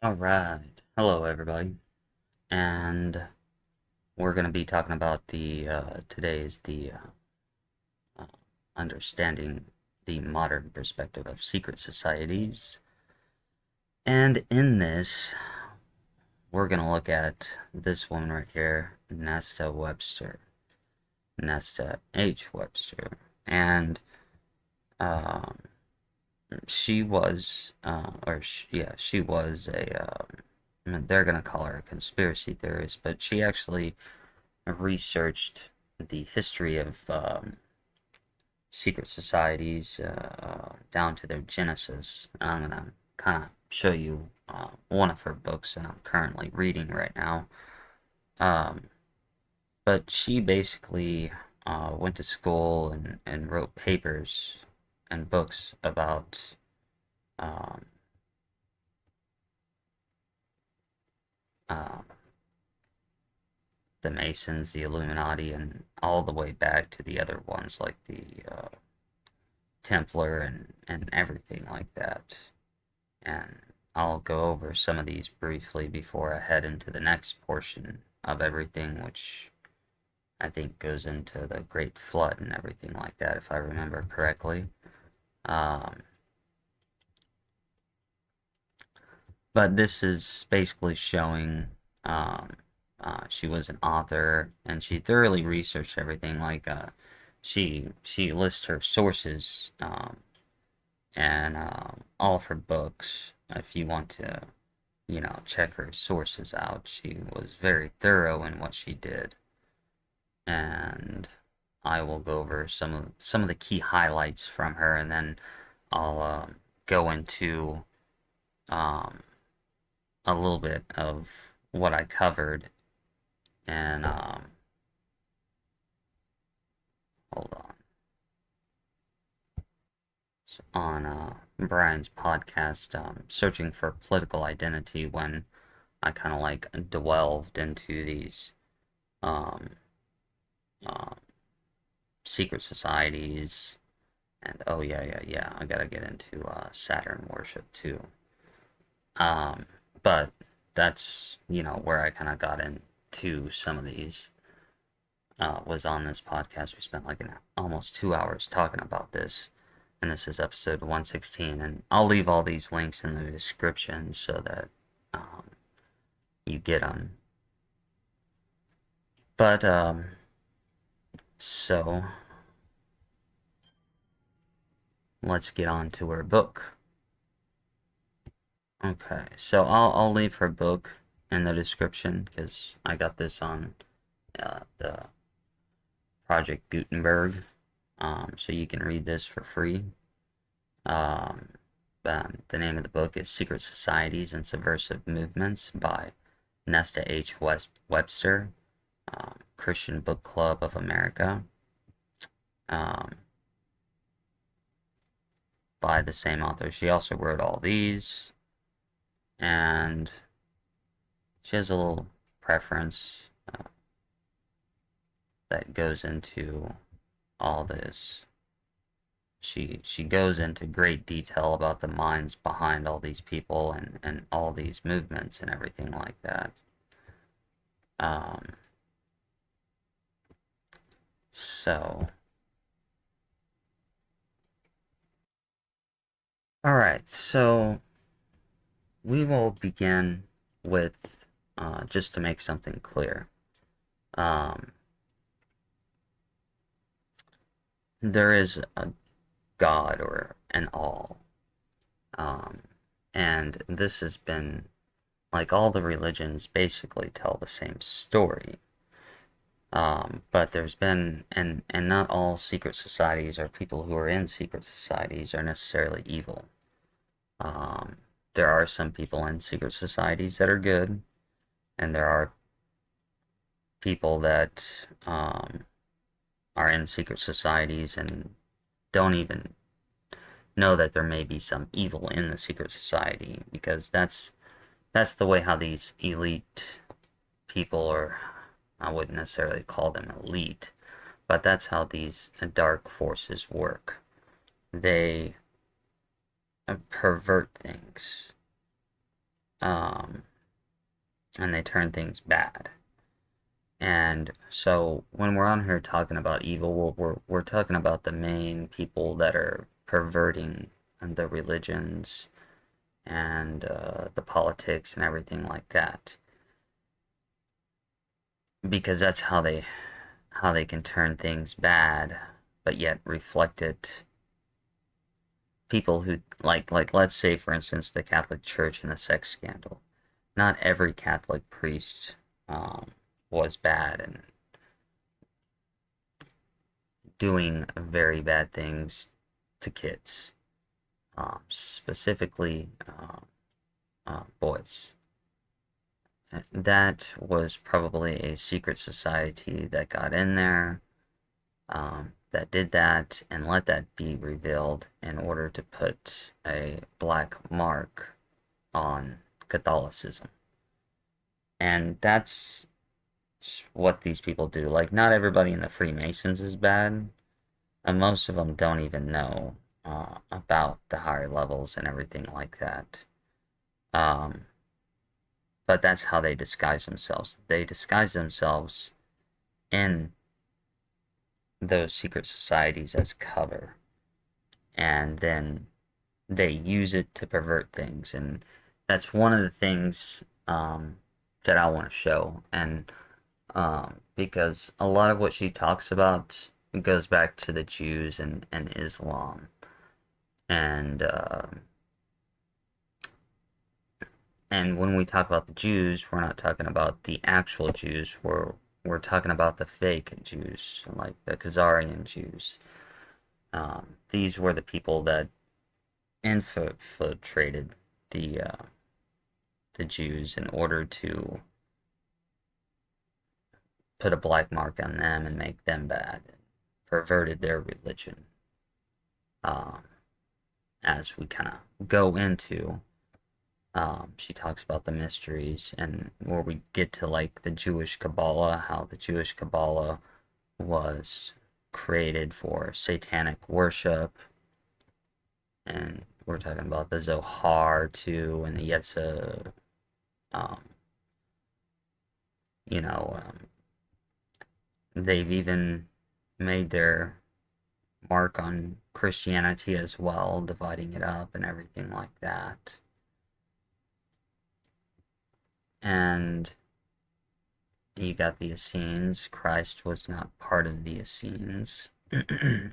Alright, hello everybody, and we're going to be talking about today's uh, understanding the modern perspective of secret societies. And in this, we're going to look at this woman right here, Nesta Webster, Nesta H Webster, and um, she was, yeah, she was I mean, they're going to call her a conspiracy theorist, but she actually researched the history of secret societies down to their genesis. I'm going to kind of show you one of her books that I'm currently reading right now. Um, but she basically went to school and wrote papers and books about um, uh, the Masons, the Illuminati, and all the way back to the other ones like the Templar and everything like that. And I'll go over some of these briefly before I head into the next portion of everything, which I think goes into the Great Flood and everything like that, if I remember correctly. Um, but this is basically showing she was an author and she thoroughly researched everything. Like she lists her sources and all of her books. If you want to, check her sources out, she was very thorough in what she did, and I will go over some of the key highlights from her, and then I'll go into um, a little bit of what I covered, and hold on Brian's podcast, searching for political identity, when I kind of like delved into these um, uh, secret societies, and oh yeah, I gotta get into Saturn worship too. Um, but that's where I kind of got into some of these. Was on this podcast. We spent like almost 2 hours talking about this, and this is episode 116. And I'll leave all these links in the description so that um, you get them. But so let's get on to her book. Okay, so I'll leave her book in the description because I got this on the Project Gutenberg, so you can read this for free. Um, the name of the book is Secret Societies and Subversive Movements by Nesta H Webster, Christian Book Club of America, um, by the same author. She also wrote all these, and she has a little preference that goes into all this. She goes into great detail about the minds behind all these people and all these movements and everything like that. Um, so, all right, so we will begin with just to make something clear. Um, there is a God or an all, um, and this has been like all the religions basically tell the same story. But there's been, and not all secret societies or people who are in secret societies are necessarily evil. Um, there are some people in secret societies that are good, and there are people that are in secret societies and don't even know that there may be some evil in the secret society, because that's the way how these elite people, or I wouldn't necessarily call them elite, but that's how these dark forces work. They pervert things. um, and they turn things bad. And so when we're on here talking about evil, we're talking about the main people that are perverting the religions and the politics and everything like that, because that's how they can turn things bad, but yet reflect it. People who like let's say for instance the Catholic Church and the sex scandal. Not every Catholic priest um, was bad and doing very bad things to kids, specifically boys. That was probably a secret society that got in there, that did that and let that be revealed in order to put a black mark on Catholicism. And that's what these people do. Like, not everybody in the Freemasons is bad, and most of them don't even know about the higher levels and everything like that. Um, but that's how they disguise themselves. They disguise themselves in those secret societies as cover, and then they use it to pervert things. And that's one of the things that I want to show. And because a lot of what she talks about goes back to the Jews and Islam. And when we talk about the Jews, we're not talking about the actual Jews. We're talking about the fake Jews, like the Khazarian Jews. These were the people that infiltrated the Jews in order to put a black mark on them and make them bad, perverted their religion. Um, as we kind of go into, she talks about the mysteries and where we get to like the Jewish Kabbalah, how the Jewish Kabbalah was created for satanic worship, and we're talking about the Zohar too, and the Yetzirah. Um, you know, they've even made their mark on Christianity as well, dividing it up and everything like that. And you got the Essenes. Christ was not part of the Essenes.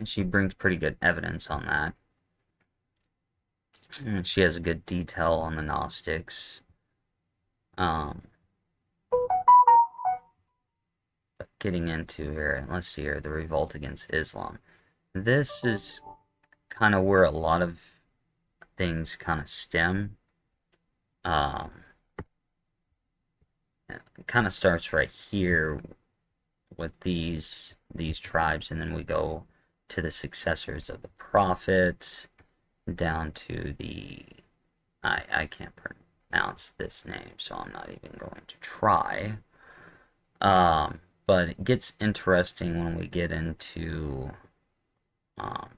She brings pretty good evidence on that. She has a good detail on the Gnostics. Um, Getting into here, let's see here, the revolt against Islam. This is kind of where a lot of things kind of stem. It kind of starts right here with these tribes, and then we go to the successors of the prophets, down to the I can't pronounce this name, so I'm not even going to try. But it gets interesting when we get into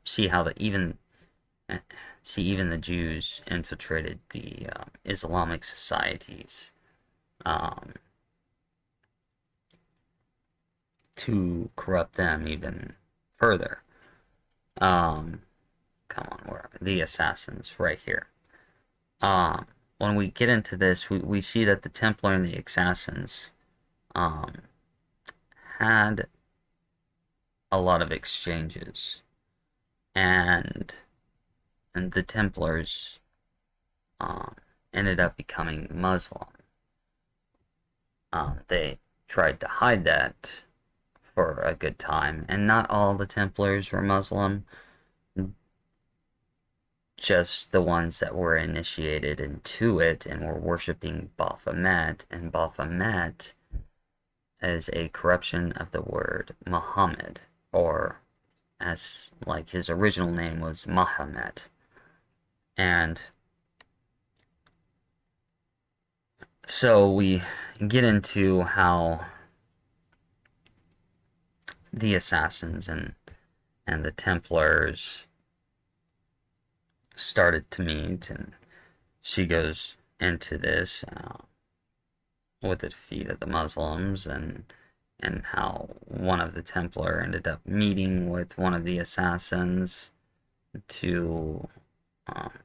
see how even the Jews infiltrated the Islamic societies to corrupt them even further. Come on, where are the assassins? Right here. When we get into this, we see that the Templar and the assassins had a lot of exchanges, and the Templars ended up becoming Muslim. They tried to hide that for a good time, and not all the Templars were Muslim, just the ones that were initiated into it and were worshipping Baphomet, and Baphomet is a corruption of the word Muhammad, or as like his original name was Mahomet. And so we get into how the assassins and the Templars started to meet, and she goes into this with the defeat of the Muslims, and how one of the Templar ended up meeting with one of the assassins to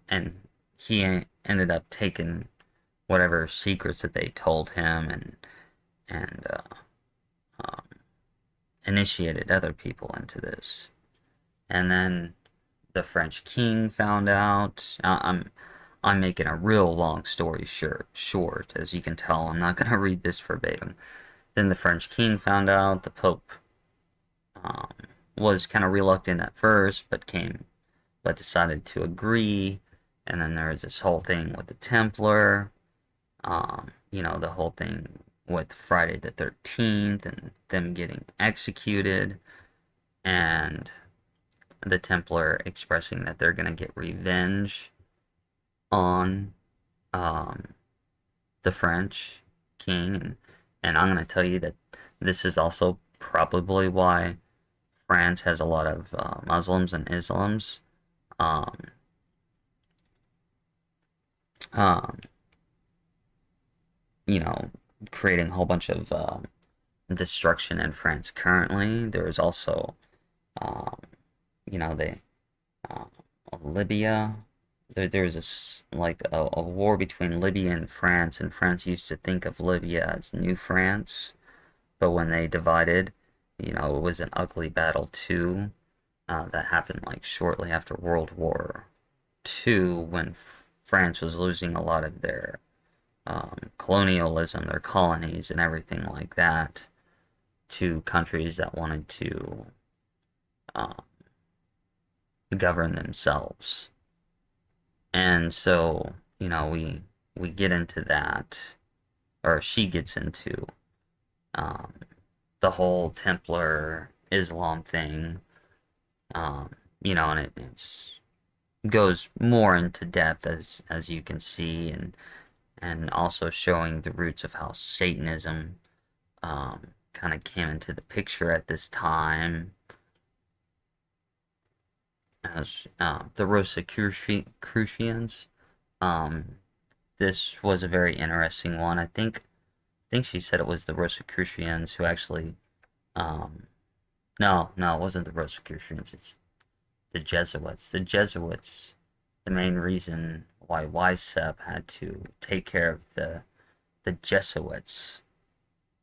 and he ended up taking whatever secrets that they told him, and um, initiated other people into this. And then the French king found out. I'm making a real long story short, as you can tell. I'm not going to read this verbatim. Then the French king found out. The Pope um, was kind of reluctant at first, but decided to agree. And then there was this whole thing with the Templar. The whole thing with Friday the 13th and them getting executed, and the Templar expressing that they're going to get revenge on um, the French king. And I'm going to tell you that this is also probably why France has a lot of Muslims and Islams. Um, um, you know, creating a whole bunch of destruction in France currently. There's also, um, they uh, Libya. There's a war between Libya and France used to think of Libya as New France, but when they divided, it was an ugly battle too. That happened like shortly after World War II, when France was losing a lot of their colonialism, their colonies, and everything like that to countries that wanted to uh, govern themselves. And so, we get into that, or she gets into um, the whole Templar Islam thing, and it's goes more into depth as you can see, and also showing the roots of how Satanism kind of came into the picture at this time, as the Rosicrucians. Um, this was a very interesting one. I think she said it was the Rosicrucians who actually. Um, no, it wasn't the Rosicrucians. It's the Jesuits. The Jesuits. The main reason why Wisep had to take care of the Jesuits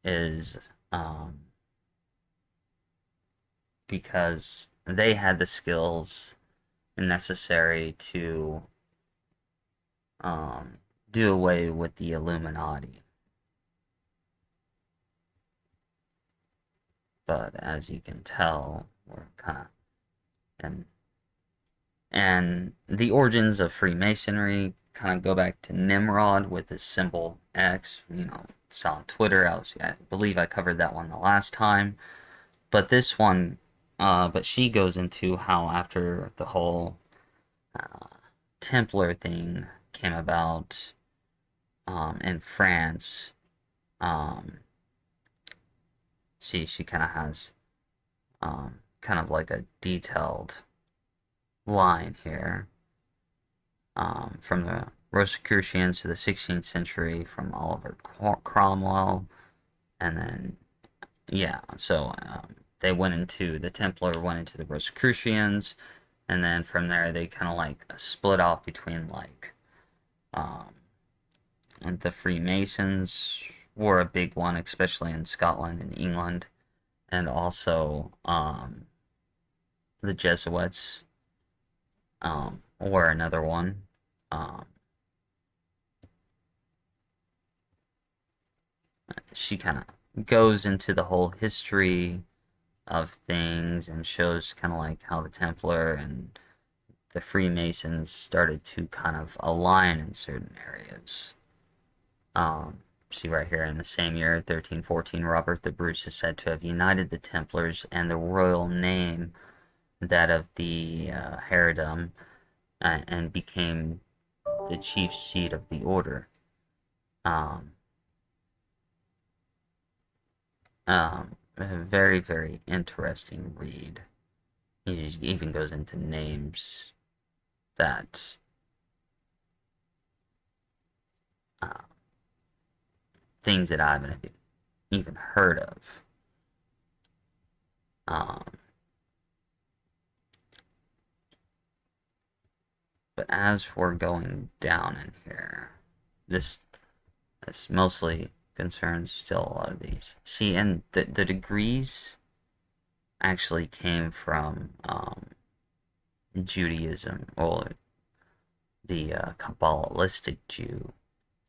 is because they had the skills necessary to um, do away with the Illuminati. But as you can tell, we're kind of and and the origins of Freemasonry kind of go back to Nimrod with his symbol X. It's on Twitter. I believe I covered that one the last time. But this one, but she goes into how after the whole uh, Templar thing came about in France, um, she kind of has kind of like a detailed line here from the Rosicrucians to the 16th century, from Oliver Cromwell, and then so the Templar went into the Rosicrucians, and then from there they kind of like split off between like um, the Freemasons were a big one, especially in Scotland and England, and also the Jesuits were another one. Um, she kind of goes into the whole history of things and shows kind of like how the Templar and the Freemasons started to kind of align in certain areas. See right here, in the same year, 1314, Robert the Bruce is said to have united the Templars and the royal name, that of the Heredom, and became the chief seat of the order. Um, a very, very interesting read. He even goes into names that things that I haven't even heard of. Um, but as we're going down in here, this mostly concerns still a lot of these. See, and the degrees actually came from Judaism, or the Kabbalistic Jew,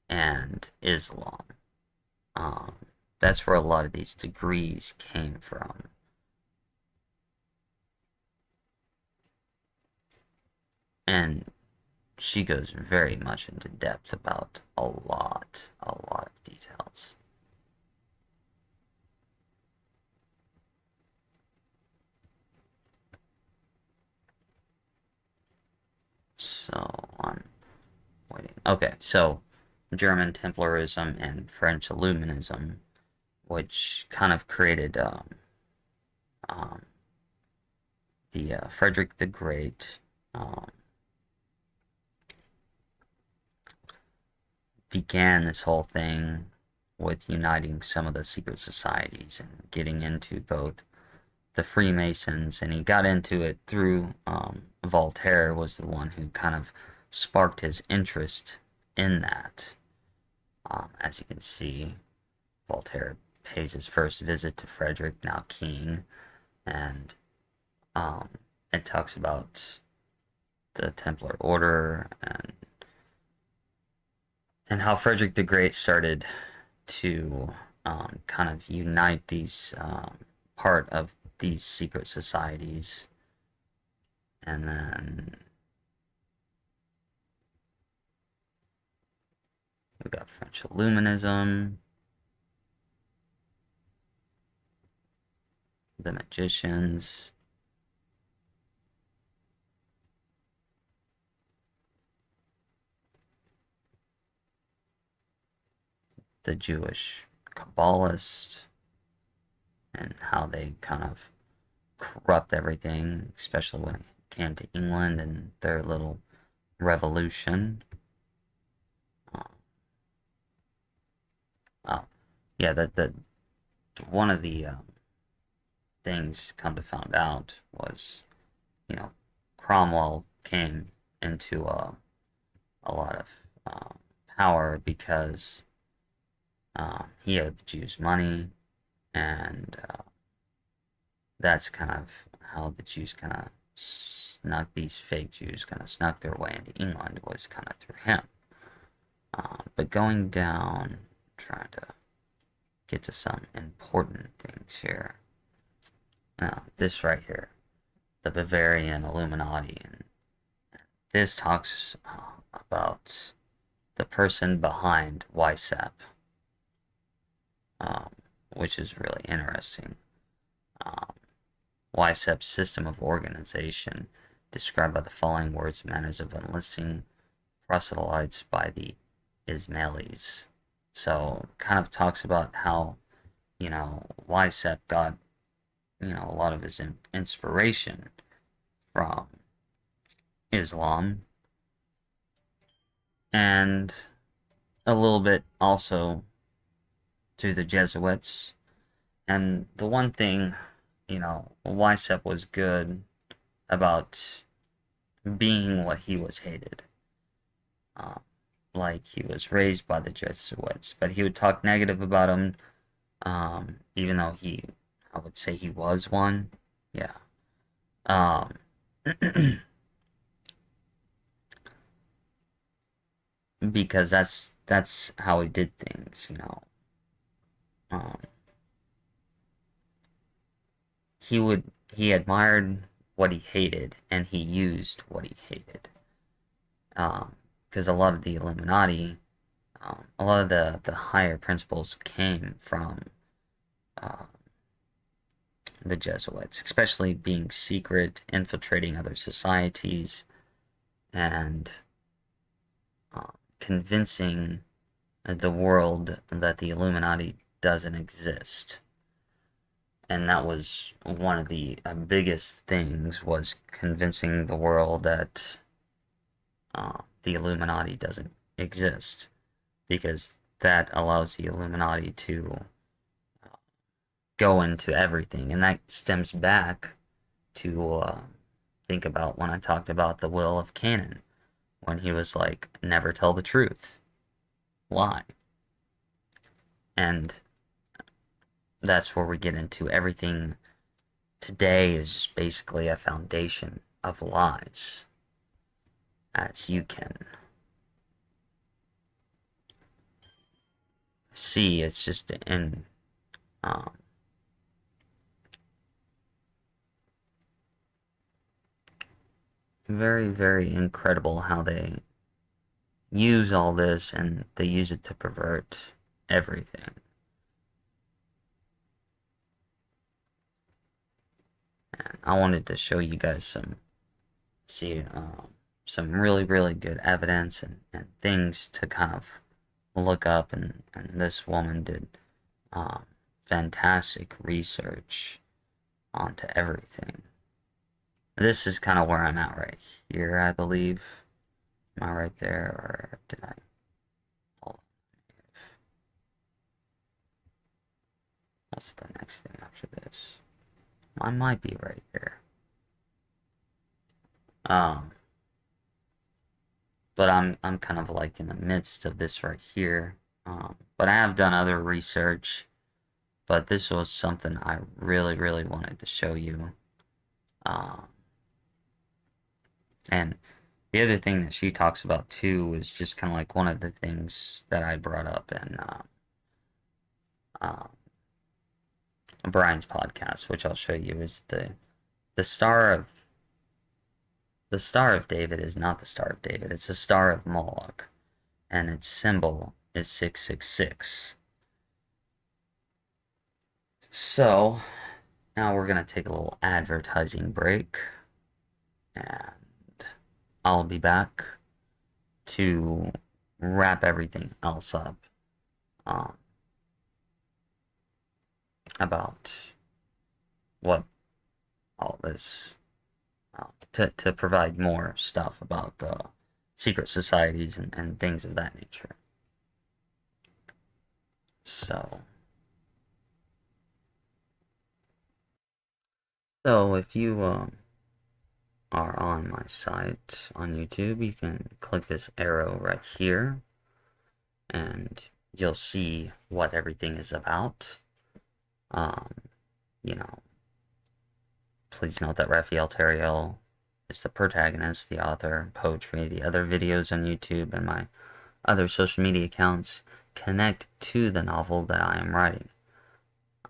and Islam. Um, that's where a lot of these degrees came from. And she goes very much into depth about a lot of details. So I'm waiting. Okay, so German Templarism and French Illuminism, which kind of created um, the Frederick the Great began this whole thing with uniting some of the secret societies and getting into both the Freemasons, and he got into it through Voltaire was the one who kind of sparked his interest in that. As you can see, Voltaire pays his first visit to Frederick, now king, and um, it talks about the Templar Order and how Frederick the Great started to kind of unite these part of these secret societies, and then we got French Illuminism, the magicians, the Jewish Kabbalists, and how they kind of corrupt everything, especially when it came to England and their little revolution. Oh, yeah, that one of the things come to find out was, Cromwell came into a lot of power because he owed the Jews money, and that's kind of how the Jews kind of these fake Jews kind of snuck their way into England, was kind of through him. But going down, trying to get to some important things here. This right here, the Bavarian Illuminati, and this talks about the person behind WISEP, which is really interesting. WISEP's system of organization, described by the following words and manners of enlisting proselytes by the Ismailis. So, kind of talks about how, WISEP got, a lot of his inspiration from Islam, and a little bit also through the Jesuits. And the one thing, WISEP was good about being what he was hated. Like, he was raised by the Jesuits, but he would talk negative about them, even though I would say he was one. Yeah. Um, because that's how he did things, Um, he admired what he hated, and he used what he hated. Because a lot of the Illuminati, a lot of the higher principles came from uh, the Jesuits, especially being secret, infiltrating other societies, and convincing the world that the Illuminati doesn't exist. And that was one of the biggest things, was convincing the world that the Illuminati doesn't exist, because that allows the Illuminati to go into everything, and that stems back to think about when I talked about the will of Canon, when he was like, never tell the truth, lie. And that's where we get into everything today is just basically a foundation of lies, as you can see. It's just in um, very, very incredible how they use all this, and they use it to pervert everything. And I wanted to show you guys some really, really good evidence and things to kind of look up, and this woman did um, fantastic research onto everything. This is kind of where I'm at right here, I believe. Am I right there, or did I? Hold on. What's the next thing after this? I might be right here. But I'm kind of like in the midst of this right here. But I have done other research, but this was something I really, really wanted to show you. And the other thing that she talks about too is just kind of like one of the things that I brought up in uh, Brian's podcast, which I'll show you, is the star of the Star of David is not the Star of David. It's the Star of Moloch, and its symbol is 666. So now we're gonna take a little advertising break, and I'll be back to wrap everything else up um, about what all this to provide more stuff about secret societies and things of that nature. So if you are on my site on YouTube, you can click this arrow right here, and you'll see what everything is about. You know, please note that Raphael Teriel is the protagonist, the author, poetry. The other videos on YouTube and my other social media accounts connect to the novel that I am writing.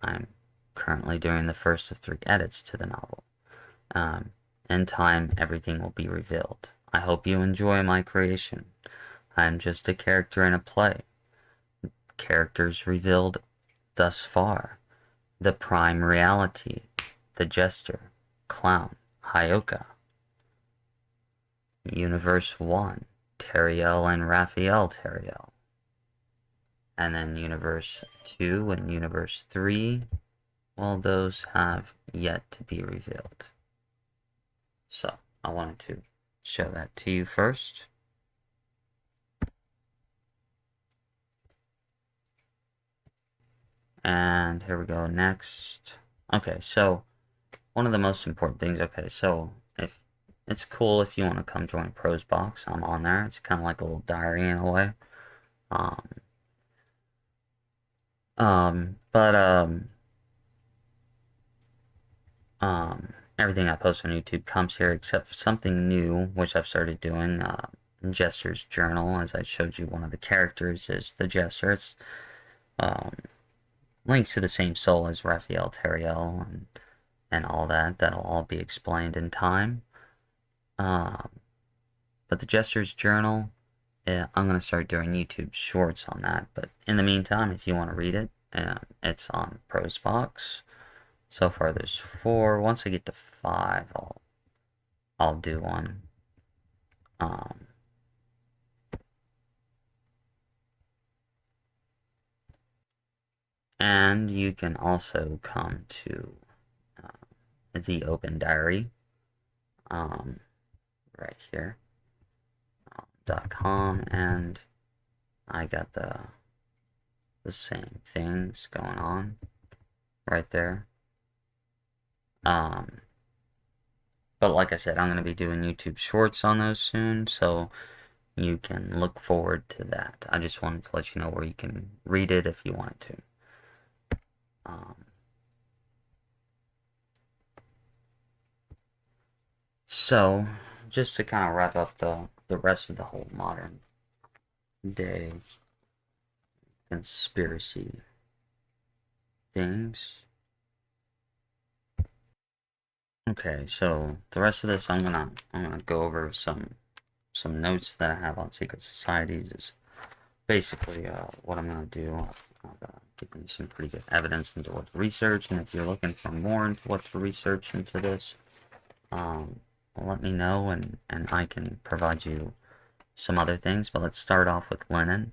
I'm currently doing the first of 3 edits to the novel. In time, everything will be revealed. I hope you enjoy my creation. I am just a character in a play. Characters revealed thus far: the prime reality, the jester, clown, Hyoka. Universe 1, Teriel and Raphael Teriel. And then Universe 2 and Universe 3, well, those have yet to be revealed. So, I wanted to show that to you first. And here we go next. Okay, so one of the most important things, okay, so if it's cool if you want to come join Prosebox, I'm on there. It's kind of like a little diary in a way. But everything I post on YouTube comes here except for something new, which I've started doing, Jester's Journal. As I showed you, one of the characters is the Jester. It's links to the same soul as Raphael Teriel and all that. That'll all be explained in time. But the Jester's Journal, I'm going to start doing YouTube shorts on that. But in the meantime, if you want to read it, it's on Prosebox. So far there's 4. Once I get to 5, I'll do one. And you can also come to the Open Diary, right here, .com, and I got the the same things going on right there. Um, but like I said, I'm going to be doing YouTube shorts on those soon, so you can look forward to that. I just wanted to let you know where you can read it if you wanted to. Um, so, just to kind of wrap up the rest of the whole modern day conspiracy things. Okay, so the rest of this I'm gonna go over some notes that I have on secret societies. Is basically what I'm gonna do. I've given some pretty good evidence into what to research, and if you're looking for more into what to research into this, um, let me know, and I can provide you some other things. But let's start off with Lenin.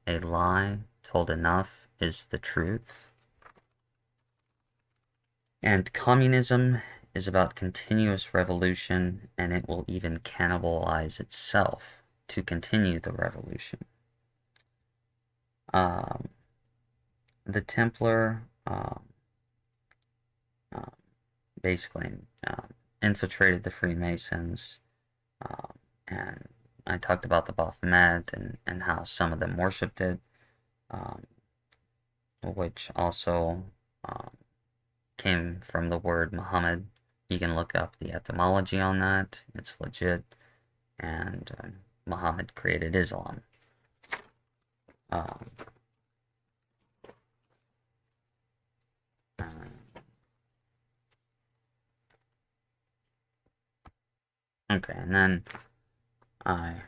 A lie told enough is the truth. And communism is about continuous revolution, and it will even cannibalize itself to continue the revolution. Um, the Templar uh, basically infiltrated the Freemasons, um, and I talked about the Baphomet and how some of them worshipped it, um, which also um, came from the word Muhammad. You can look up the etymology on that. It's legit. And Muhammad created Islam. Um, uh, okay, and then I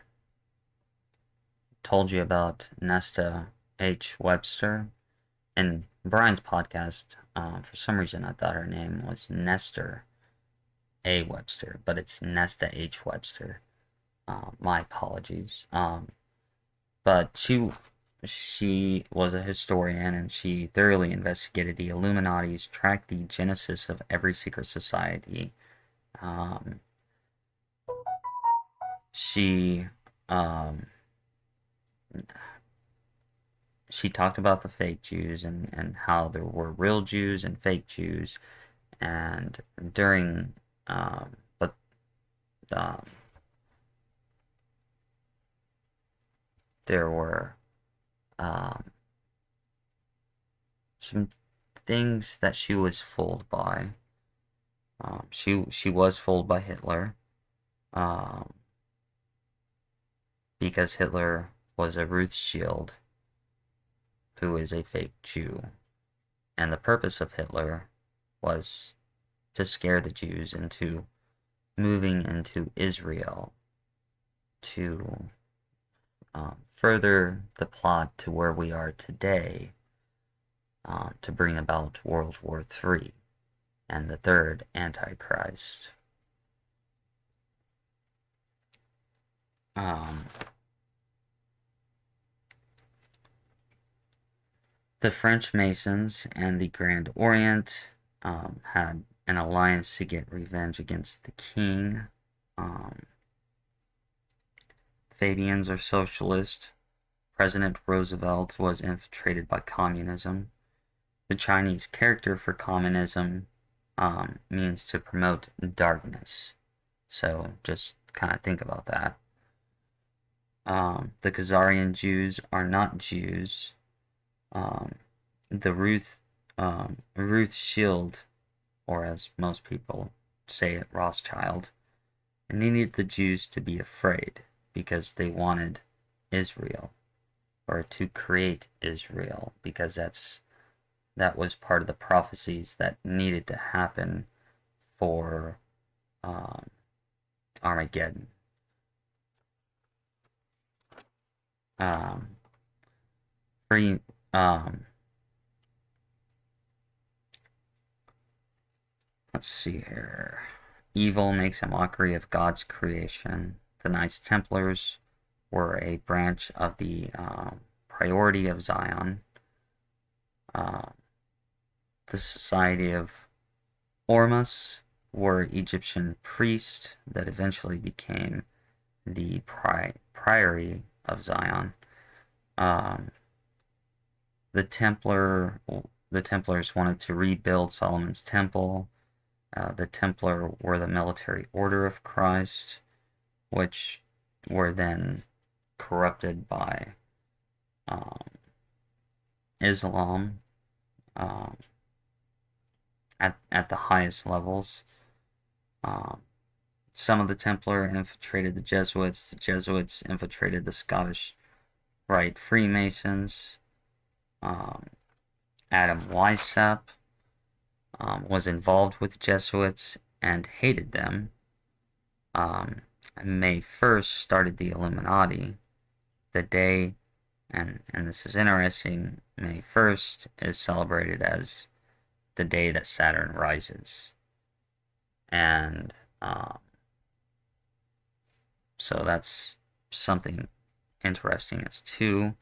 told you about Nesta H Webster. In Brian's podcast, for some reason I thought her name was Nesta A Webster, but it's Nesta H Webster. My apologies. But she was a historian, and she thoroughly investigated the Illuminati's, tracked the genesis of every secret society. Um, she um, she talked about the fake Jews and how there were real Jews and fake Jews, and during but um, there were um, some things that she was fooled by. She was fooled by Hitler, um, because Hitler was a Rothschild who is a fake Jew, and the purpose of Hitler was to scare the Jews into moving into Israel to further the plot to where we are today, to bring about World War III and the third Antichrist. Um, the French Masons and the Grand Orient had an alliance to get revenge against the king. Um, Fabians are socialist. President Roosevelt was infiltrated by communism. The Chinese character for communism means to promote darkness. So just kind of think about that. The Khazarian Jews are not Jews. Um, the Ruth Shield, or as most people say it, Rothschild, needed the Jews to be afraid because they wanted Israel, or to create Israel, because that was part of the prophecies that needed to happen for um, Armageddon. Um, free. Let's see here. Evil makes a mockery of God's creation. The Knights Templars were a branch of the Priority of Zion. Uh, the Society of Ormus were Egyptian priests that eventually became the Priory of Zion. Um, the the Templars wanted to rebuild Solomon's temple. The Templar were the military order of Christ, which were then corrupted by um, Islam um, at the highest levels. Um, some of the Templar infiltrated the Jesuits. The Jesuits infiltrated the Scottish Rite Freemasons. Um, Adam Weishaupt was involved with Jesuits and hated them. Um, May 1st started the Illuminati. The day, and this is interesting, May 1st is celebrated as the day that Saturn rises. And so that's something interesting as too,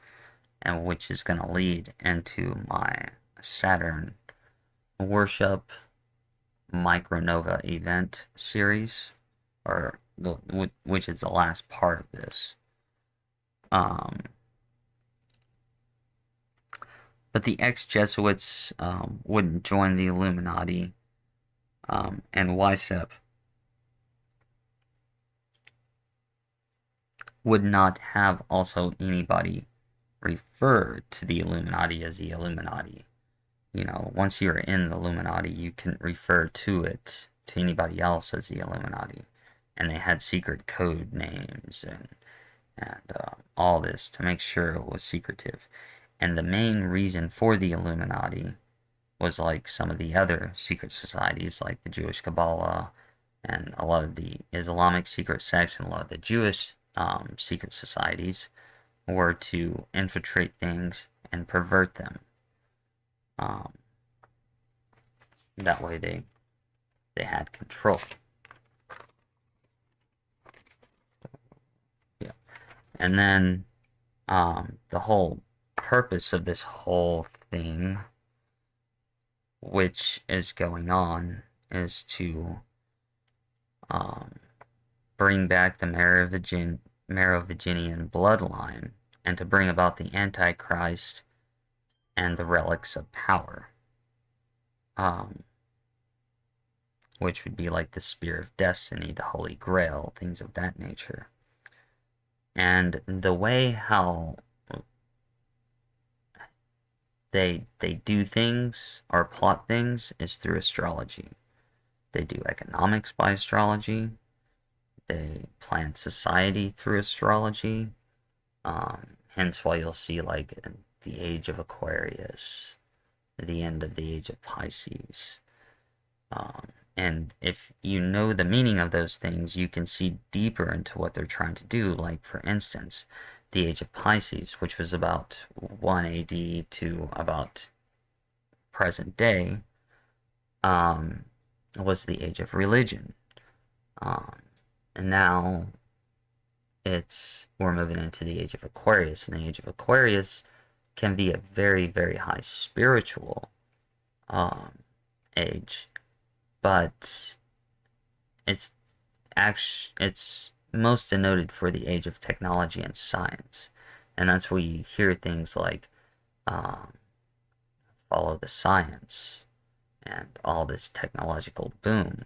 and which is going to lead into my Saturn worship micronova event series, or which is the last part of this. But the ex-Jesuits wouldn't join the Illuminati, and Weishaupt would not have also anybody refer to the Illuminati as the Illuminati. You know, once you're in the Illuminati, you can refer to it to anybody else as the Illuminati. And they had secret code names and all this to make sure it was secretive. And the main reason for the Illuminati was like some of the other secret societies, like the Jewish Kabbalah and a lot of the Islamic secret sects and a lot of the Jewish secret societies, were to infiltrate things and pervert them. That way they had control. Yeah. And then the whole purpose of this whole thing, which is going on, is to bring back the Merovingian bloodline and to bring about the Antichrist and the relics of power, which would be like the Spear of Destiny, the Holy Grail, things of that nature. And the way how they do things or plot things is through astrology. They do economics by astrology. They plan society through astrology. Hence why you'll see like the age of Aquarius, the end of the age of Pisces. And if you know the meaning of those things, you can see deeper into what they're trying to do. Like, for instance, the age of Pisces, which was about 1 AD to about present day, was the age of religion. And now we're moving into the age of Aquarius, and the age of Aquarius can be a very, very high spiritual age, but it's most denoted for the age of technology and science, and that's where you hear things like follow the science and all this technological boom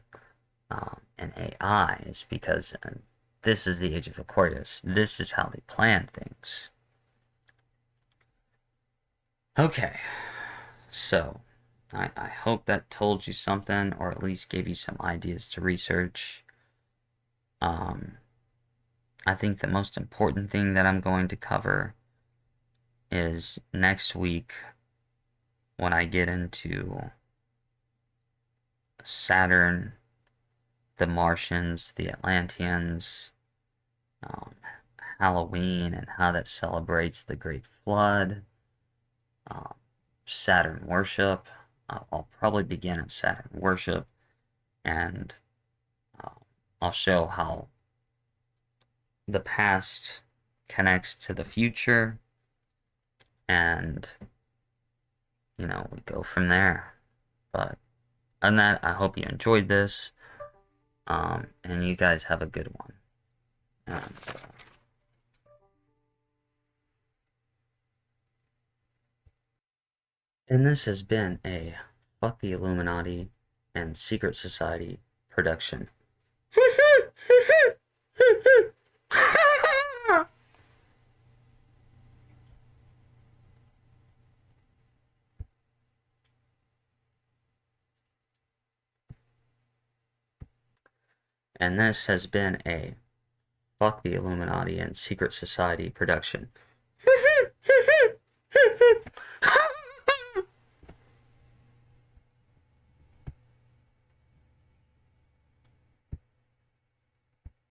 and AI is because this is the age of Aquarius. This is how they plan things. Okay, so I hope that told you something, or at least gave you some ideas to research. I think the most important thing that I'm going to cover is next week when I get into Saturn, the Martians, the Atlanteans, Halloween, and how that celebrates the Great Flood, Saturn worship. I'll probably begin at Saturn worship, and I'll show how the past connects to the future, and we go from there. But other than that, I hope you enjoyed this, and you guys have a good one. And, And this has been a Fuck the Illuminati and Secret Society production. And this has been a Fuck the Illuminati and Secret Society production.